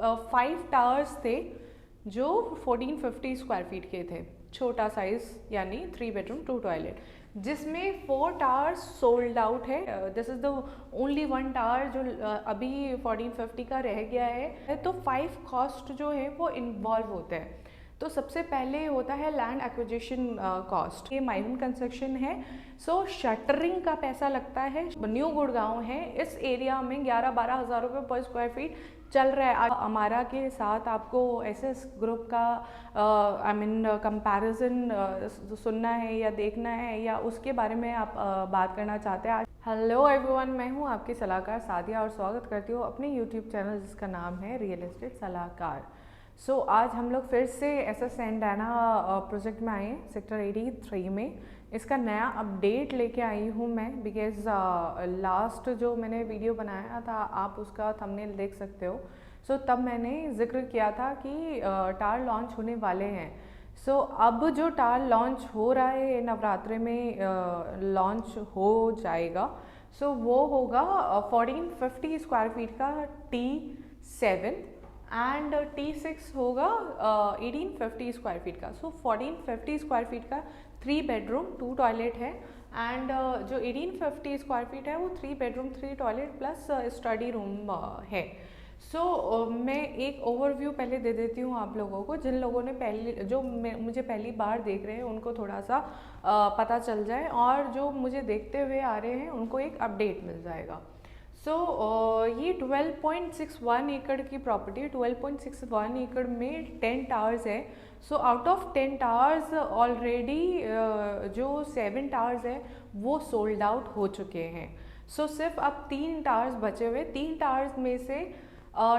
5 towers थे जो 1450 square feet के थे, छोटा साइज़ यानी 3 बेडरूम 2 टॉयलेट, जिसमें 4 टावर्स सोल्ड आउट है। This is the only 1 tower जो अभी 1450 का रह गया है। तो 5 कॉस्ट जो है वो इन्वॉल्व होते हैं। तो सबसे पहले होता है लैंड एक्विजिशन कॉस्ट, ये माइवन कंस्ट्रक्शन है। सो शटरिंग का पैसा लगता है। न्यू गुड़गांव है, इस एरिया में 11-12 हज़ार रुपये पर स्क्वायर फीट चल रहा है। आज अमारा के साथ आपको एसएस ग्रुप का कंपैरिजन सुनना है या देखना है, या उसके बारे में आप बात करना चाहते हैं। हेलो एवरीवन, मैं हूँ आपकी सलाहकार सादिया और स्वागत करती हूँ अपने यूट्यूब चैनल जिसका नाम है रियल एस्टेट सलाहकार। आज हम लोग फिर से एसएस सैंडाना प्रोजेक्ट में आए हैं, सेक्टर 83 में। इसका नया अपडेट लेके आई हूँ मैं, बिकॉज लास्ट जो मैंने वीडियो बनाया था आप उसका थंबनेल देख सकते हो। तब मैंने जिक्र किया था कि टावर लॉन्च होने वाले हैं। अब जो टावर लॉन्च हो रहा है नवरात्रे में लॉन्च हो जाएगा। वो होगा 1450 स्क्वायर फीट का T7 एंड T6 होगा 1850 स्क्वायर फीट का। 1450 स्क्वायर फीट का 3 बेडरूम 2 टॉयलेट है, एंड जो 1850 स्क्वायर फीट है वो 3 bedroom 3 toilet plus study room है। मैं एक ओवरव्यू पहले दे देती हूँ आप लोगों को, जिन लोगों ने मुझे पहली बार देख रहे हैं उनको थोड़ा सा पता चल जाए, और जो मुझे देखते हुए आ रहे हैं उनको एक अपडेट मिल जाएगा। ये 12.61 एकड़ की प्रॉपर्टी है। 12.61 एकड़ में 10 टावर्स है। आउट ऑफ 10 टावर्स ऑलरेडी जो 7 टावर्स है वो सोल्ड आउट हो चुके हैं। सिर्फ अब 3 टावर्स बचे हुए। 3 टावर्स में से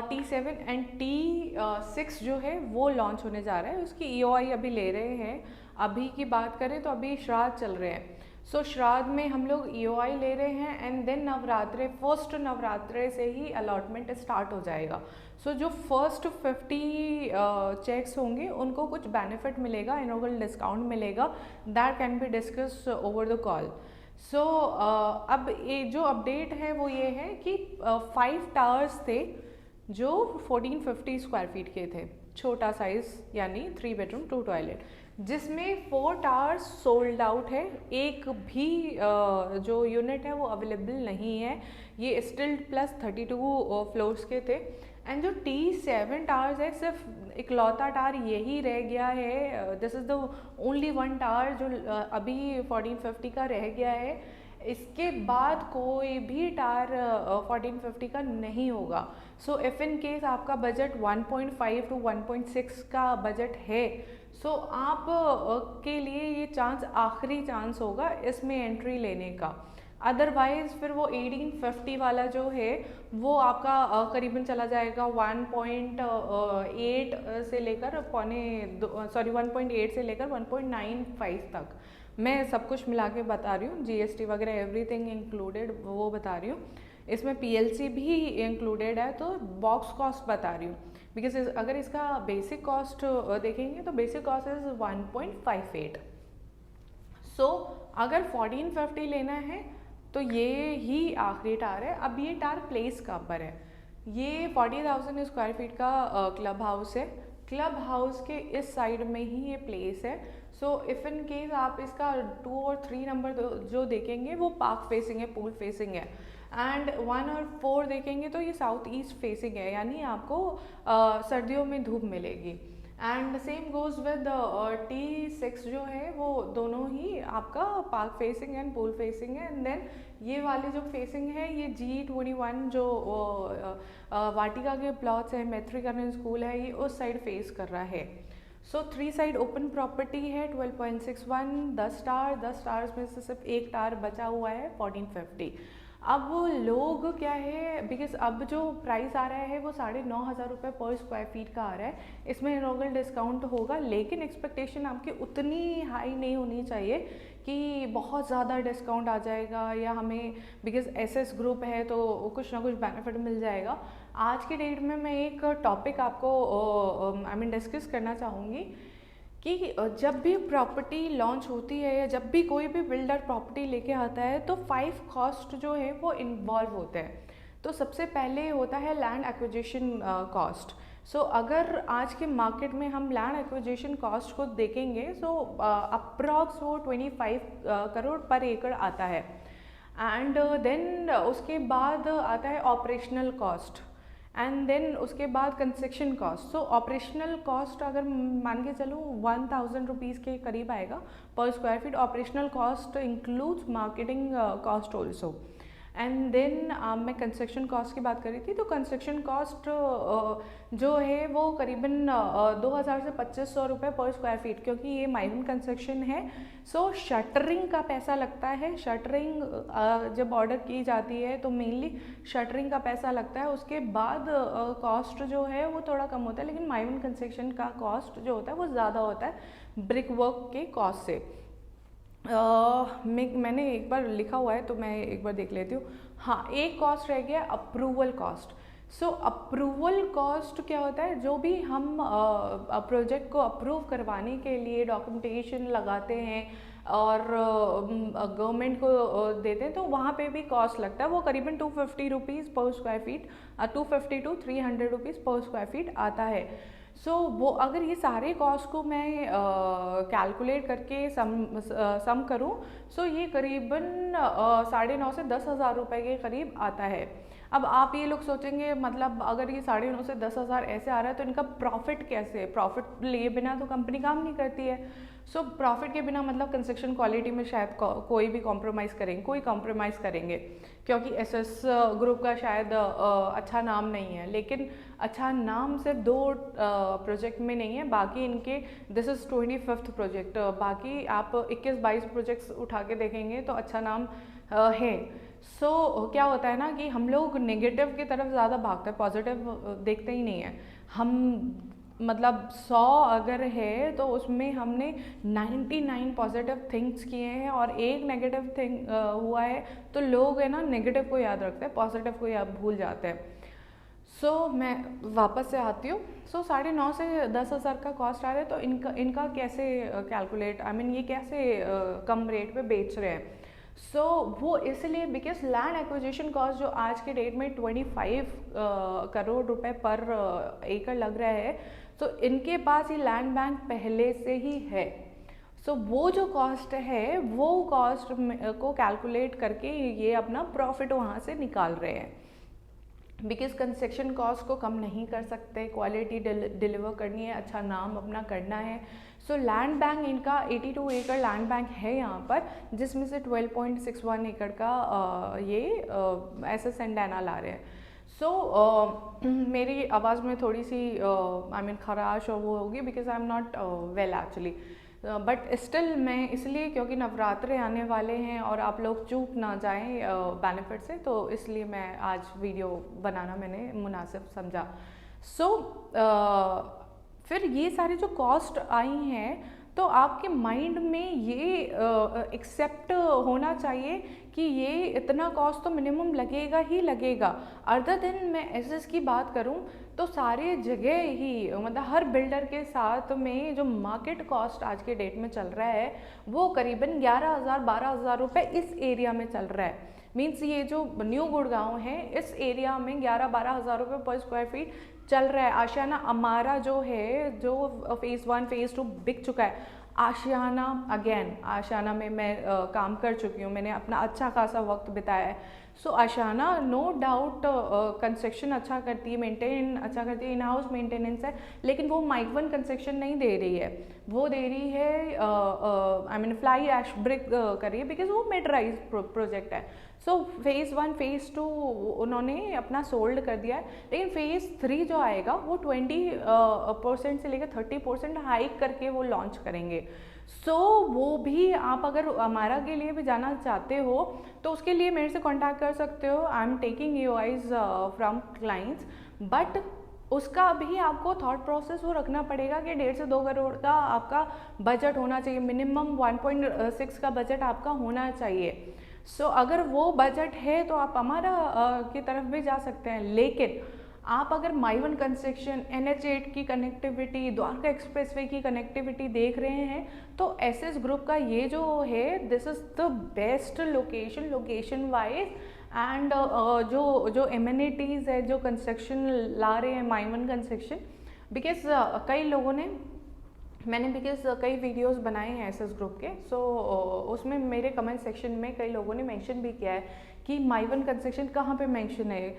T7 एंड T6 जो है वो लॉन्च होने जा रहा है। उसकी EOI अभी ले रहे हैं। अभी की बात करें तो अभी श्राद्ध चल रहे हैं। श्राद्ध में हम लोग EOI ले रहे हैं, एंड देन फर्स्ट नवरात्रे से ही अलॉटमेंट स्टार्ट हो जाएगा। जो फर्स्ट 50 चेक्स होंगे उनको कुछ बेनिफिट मिलेगा, इनॉग्रल डिस्काउंट मिलेगा। That can be discuss over the call. अब ये जो अपडेट है वो ये है कि 5 टावर्स थे जो 1450 स्क्वायर फीट के थे, छोटा साइज़ यानी 3 बेडरूम 2 टॉयलेट, जिसमें 4 टावर्स सोल्ड आउट है। एक भी जो यूनिट है वो अवेलेबल नहीं है। ये स्टिल प्लस 32 फ्लोर्स के थे। एंड जो T7 टावर्स है, सिर्फ इकलौता टावर यही रह गया है। This is the only 1 tower जो अभी 1450 का रह गया है। इसके बाद कोई भी टावर 1450 का नहीं होगा। इफ़ इन केस आपका बजट 1.5 to 1.6 का बजट है, आप के लिए ये चांस आखिरी चांस होगा इसमें एंट्री लेने का। अदरवाइज़ फिर वो 1850 वाला जो है वो आपका करीबन चला जाएगा 1.8 से लेकर 1.8 से लेकर 1.95 तक। मैं सब कुछ मिला के बता रही हूँ, GST वगैरह एवरीथिंग इंक्लूडेड वो बता रही हूँ। इसमें PLC भी इंक्लूडेड है, तो बॉक्स कॉस्ट बता रही हूँ। बिकॉज अगर इसका बेसिक कॉस्ट देखेंगे तो बेसिक कॉस्ट इज़ 1.58। अगर 1450 लेना है तो ये ही आखिरी टावर है। अब ये टावर प्लेस कहाँ पर है? ये 40,000 स्क्वायर फीट का क्लब हाउस है। क्लब हाउस के इस साइड में ही ये प्लेस है। इफ़ इन केस आप इसका 2 और 3 नंबर जो देखेंगे वो पार्क फेसिंग है, पूल फेसिंग है। एंड 1 और 4 देखेंगे तो ये साउथ ईस्ट फेसिंग है, यानी आपको सर्दियों में धूप मिलेगी। And same goes with T6 जो है वो दोनों ही आपका park facing and pool facing है। एंड देन ये वाली जो फेसिंग है ये G21 जो वाटिका के प्लॉट्स है, मैत्री करण स्कूल है, ये उस साइड फेस कर रहा है। 3 साइड ओपन प्रॉपर्टी है। 12.61 10 टावर, 10 टावर्स में से सिर्फ एक टावर बचा हुआ है 1450। अब लोग क्या है, बिकॉज अब जो प्राइस आ रहा है वो 9,500 रुपये पर स्क्वायर फीट का आ रहा है। इसमें इनॉग्रल डिस्काउंट होगा, लेकिन एक्सपेक्टेशन आपकी उतनी हाई नहीं होनी चाहिए कि बहुत ज़्यादा डिस्काउंट आ जाएगा, या हमें बिकॉज एसएस ग्रुप है तो कुछ ना कुछ बेनिफिट मिल जाएगा। आज के डेट में मैं एक टॉपिक आपको डिस्कस करना चाहूँगी कि जब भी प्रॉपर्टी लॉन्च होती है या जब भी कोई भी बिल्डर प्रॉपर्टी लेके आता है तो 5 कॉस्ट जो है वो इन्वॉल्व होते हैं। सबसे पहले होता है लैंड एक्विजिशन कॉस्ट। अगर आज के मार्केट में हम लैंड एक्विजिशन कॉस्ट को देखेंगे अप्रॉक्स वो 25 करोड़ पर एकड़ आता है। एंड देन उसके बाद आता है ऑपरेशनल कॉस्ट, एंड देन उसके बाद कंस्ट्रक्शन कॉस्ट। ऑपरेशनल कॉस्ट अगर मान के चलो 1000 रुपीज़ के करीब आएगा पर square feet. Operational cost includes marketing cost also. And then मैं कंस्ट्रक्शन कॉस्ट की बात कर रही थी, तो कंस्ट्रक्शन कॉस्ट जो है वो करीबन 2000 से 2500 रुपये पर स्क्वायर फीट, क्योंकि ये माइवन कंस्ट्रक्शन है। शटरिंग का पैसा लगता है। शटरिंग जब ऑर्डर की जाती है तो मेनली शटरिंग का पैसा लगता है। उसके बाद कॉस्ट जो है वो थोड़ा कम होता है, लेकिन माइवन कंस्ट्रक्शन का कॉस्ट जो होता है वो ज़्यादा होता है ब्रिक वर्क के कॉस्ट से। मैंने एक बार लिखा हुआ है तो मैं एक बार देख लेती हूँ। हाँ, एक कॉस्ट रह गया अप्रूवल कॉस्ट। अप्रूवल कॉस्ट क्या होता है, जो भी हम प्रोजेक्ट को अप्रूव करवाने के लिए डॉक्यूमेंटेशन लगाते हैं और गवर्नमेंट को देते हैं, तो वहाँ पे भी कॉस्ट लगता है। वो करीबन 250 रुपीज़ पर स्क्वायर फीट, 250 to 300 रुपीज़ पर स्क्वायर फीट आता है। वो अगर ये सारे कॉस्ट को मैं कैलकुलेट करके सम करूँ, ये करीबन 9.5 से 10,000 रुपये के करीब आता है। अब आप ये लोग सोचेंगे, मतलब अगर ये 9.5 से 10,000 ऐसे आ रहा है तो इनका प्रॉफिट कैसे? प्रॉफिट लिए बिना तो कंपनी काम नहीं करती है। प्रॉफिट के बिना मतलब कंस्ट्रक्शन क्वालिटी में शायद कोई भी कॉम्प्रोमाइज़ करेंगे, क्योंकि एसएस ग्रुप का शायद अच्छा नाम नहीं है। लेकिन अच्छा नाम सिर्फ 2 प्रोजेक्ट में नहीं है, बाकी इनके दिस इज़ 25th प्रोजेक्ट। बाकी आप 21-22 प्रोजेक्ट्स उठा के देखेंगे तो अच्छा नाम है। क्या होता है ना कि हम लोग नेगेटिव की तरफ ज़्यादा भागते हैं, पॉजिटिव देखते ही नहीं है हम। मतलब 100 अगर है तो उसमें हमने 99 पॉजिटिव थिंग्स किए हैं और एक नेगेटिव थिंग हुआ है, तो लोग है ना नेगेटिव को याद रखते हैं, पॉजिटिव को याद भूल जाते हैं। मैं वापस से आती हूँ। 9.5 से 10,000 का कॉस्ट आ रहा है, तो इनका कैसे कैलकुलेट, ये कैसे कम रेट पे बेच रहे हैं? वो इसलिए बिकॉज लैंड एक्विजिशन कॉस्ट जो आज के डेट में 25 करोड़ रुपए पर एकड़ लग रहा है, तो इनके पास ये लैंड बैंक पहले से ही है। वो जो कॉस्ट है वो कॉस्ट को कैलकुलेट करके ये अपना प्रॉफिट वहाँ से निकाल रहे हैं। बिकॉज कंस्ट्रक्शन कॉस्ट को कम नहीं कर सकते, क्वालिटी डिलीवर करनी है, अच्छा नाम अपना करना है। लैंड बैंक इनका 82 एकड़ लैंड बैंक है यहाँ पर, जिसमें से 12.61 एकड़ का ये एसएस एंड डैना ला रहे हैं। मेरी आवाज़ में थोड़ी सी खराश और वो होगी, because I am not well actually, but still मैं इसलिए, क्योंकि नवरात्रे आने वाले हैं और आप लोग चूक ना जाएं बेनिफिट से, तो इसलिए मैं आज वीडियो बनाना मैंने मुनासिब समझा। फिर ये सारी जो कॉस्ट आई हैं, तो आपके माइंड में ये एक्सेप्ट होना चाहिए कि ये इतना कॉस्ट तो मिनिमम लगेगा ही लगेगा। अदर देन मैं एसएस की बात करूं तो सारे जगह ही, मतलब हर बिल्डर के साथ में जो मार्केट कॉस्ट आज के डेट में चल रहा है वो करीबन 11,000-12,000 रुपये इस एरिया में चल रहा है। मीन्स ये जो न्यू गुड़गांव है, इस एरिया में 11-12,000 रुपये पर स्क्वायर फीट चल रहा है। आशियाना अमारा जो है, जो फेज़ 1 फेज़ 2 बिक चुका है। आशियाना अगेन, आशियाना में मैं काम कर चुकी हूँ, मैंने अपना अच्छा खासा वक्त बिताया है। आशियाना नो डाउट कंस्ट्रक्शन अच्छा करती है, मेंटेन अच्छा करती है, इन हाउस मेंटेनेंस है, लेकिन वो माइक 1 कंस्ट्रक्शन नहीं दे रही है, वो दे रही है फ्लाई ऐश ब्रिक कर रही है, बिकॉज वो मिड राइज प्रोजेक्ट है। फेज़ 1 फेज़ 2 उन्होंने अपना सोल्ड कर दिया है, लेकिन फेज़ 3 जो आएगा वो 20% से लेकर 30% हाइक करके वो लॉन्च करेंगे। वो भी आप अगर हमारा के लिए भी जाना चाहते हो तो उसके लिए मेरे से कांटेक्ट कर सकते हो। I am taking EOIs from clients, but उसका भी आपको थॉट प्रोसेस वो रखना पड़ेगा कि 1.5 से 2 करोड़ का आपका बजट होना चाहिए, मिनिमम 1.6 का बजट आपका होना चाहिए। अगर वो बजट है तो आप हमारा की तरफ भी जा सकते हैं। लेकिन आप अगर माइवन कंस्ट्रक्शन, NH8 की कनेक्टिविटी, द्वारका एक्सप्रेसवे की कनेक्टिविटी देख रहे हैं, तो एसएस ग्रुप का ये जो है, this is the best location wise and जो एमिनिटीज़ है, जो कंस्ट्रक्शन ला रहे हैं माइवन कंस्ट्रक्शन, बिकॉज कई लोगों ने बिकॉज कई वीडियोस बनाए हैं एसएस ग्रुप के, सो उसमें मेरे कमेंट सेक्शन में कई लोगों ने मेंशन भी किया है कि माइवन कंस्ट्रक्शन कहाँ पे मेंशन है।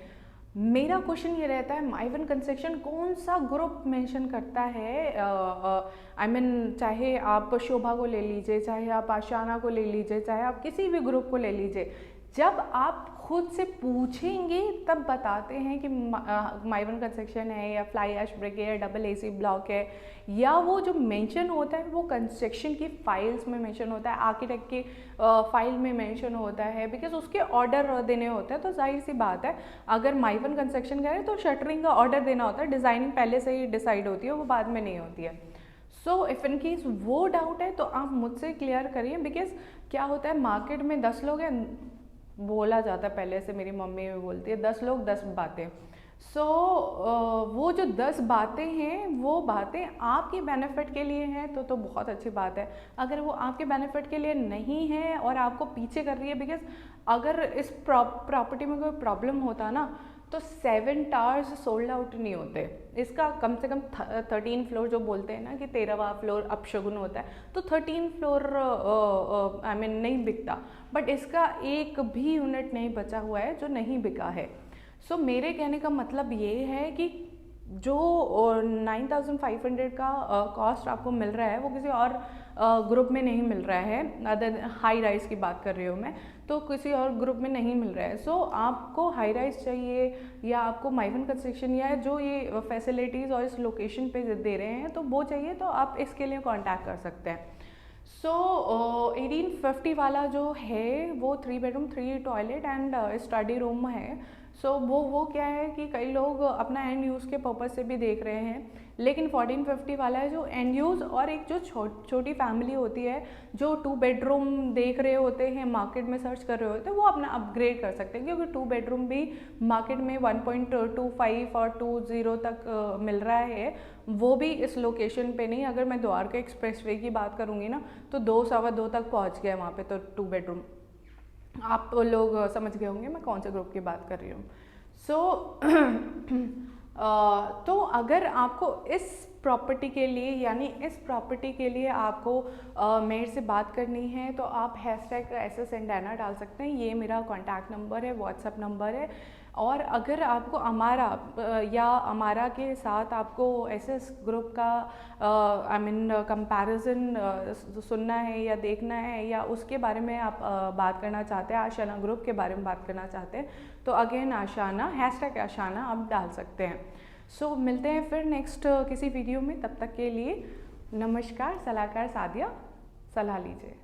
मेरा क्वेश्चन ये रहता है, माइवन कंस्ट्रक्शन कौन सा ग्रुप मेंशन करता है? आई मीन चाहे आप शोभा को ले लीजिए, चाहे आप आशाना को ले लीजिए, चाहे आप किसी भी ग्रुप को ले लीजिए, जब आप खुद से पूछेंगे तब बताते हैं कि माइवन कंस्ट्रक्शन है या फ्लाई ऐश ब्रिक है या डबल एसी ब्लॉक है, या वो जो मेंशन होता है वो कंस्ट्रक्शन की फाइल्स में मेंशन होता है, आर्किटेक्ट की फाइल में मेंशन होता है, बिकॉज उसके ऑर्डर देने होते हैं। तो जाहिर सी बात है, अगर माइवन कंस्ट्रक्शन करें तो शटरिंग का ऑर्डर देना होता है, डिज़ाइनिंग पहले से ही डिसाइड होती है, वो बाद में नहीं होती है। सो इफ़ इन केस वो डाउट है तो आप मुझसे क्लियर करिए, बिकॉज क्या होता है मार्केट में 10 लोग हैं, बोला जाता है पहले से, मेरी मम्मी भी बोलती है 10 लोग 10 बातें। सो वो जो 10 बातें हैं वो बातें आपके बेनिफिट के लिए हैं तो बहुत अच्छी बात है। अगर वो आपके बेनिफिट के लिए नहीं है और आपको पीछे कर रही है, बिकॉज अगर इस प्रॉपर्टी में कोई प्रॉब्लम होता ना तो 7 टावर्स सोल्ड आउट नहीं होते। इसका कम से कम 13 फ्लोर जो बोलते हैं ना कि 13वां फ्लोर अपशगुन होता है, तो 13 फ्लोर आई मीन नहीं बिकता, बट इसका एक भी यूनिट नहीं बचा हुआ है जो नहीं बिका है। सो मेरे कहने का मतलब ये है कि जो 9,500 का कॉस्ट आपको मिल रहा है वो किसी और ग्रुप में नहीं मिल रहा है, अदर हाई राइज की बात कर रही हूँ मैं, तो किसी और ग्रुप में नहीं मिल रहा है। सो आपको हाई राइज चाहिए या आपको माइवन कंस्ट्रक्शन या जो ये फैसिलिटीज़ और इस लोकेशन पे दे रहे हैं तो वो चाहिए, तो आप इसके लिए कांटेक्ट कर सकते हैं। सो 1850 वाला जो है वो 3 bedroom 3 toilet and study room है। सो वो क्या है कि कई लोग अपना एंड यूज़ के पर्पज़ से भी देख रहे हैं, लेकिन 1450 वाला है जो एंड यूज़ और एक जो छोटी फैमिली होती है जो 2 बेडरूम देख रहे होते हैं, मार्केट में सर्च कर रहे होते हैं, वो अपना अपग्रेड कर सकते हैं, क्योंकि 2 बेडरूम भी मार्केट में 1.25 और 20 तक मिल रहा है, वो भी इस लोकेशन पे नहीं। अगर मैं द्वारका एक्सप्रेसवे की बात करूँगी ना तो 2 सवा 2 तक पहुँच गया वहाँ पे, तो 2 बेडरूम आप लोग समझ गए होंगे मैं कौन से ग्रुप की बात कर रही हूँ। सो तो अगर आपको इस प्रॉपर्टी के लिए यानी इस प्रॉपर्टी के लिए आपको मेरे से बात करनी है तो आप #SS एंडाना डाल सकते हैं, ये मेरा कॉन्टैक्ट नंबर है, व्हाट्सएप नंबर है। और अगर आपको अमारा या अमारा के साथ आपको एसएस ग्रुप का आई मीन कंपैरिजन सुनना है या देखना है या उसके बारे में आप बात करना चाहते हैं, आशाना ग्रुप के बारे में बात करना चाहते हैं, तो अगेन आशाना #आशाना आप डाल सकते हैं। सो मिलते हैं फिर नेक्स्ट किसी वीडियो में, तब तक के लिए नमस्कार। सलाहकार सादिया, सलाह लीजिए।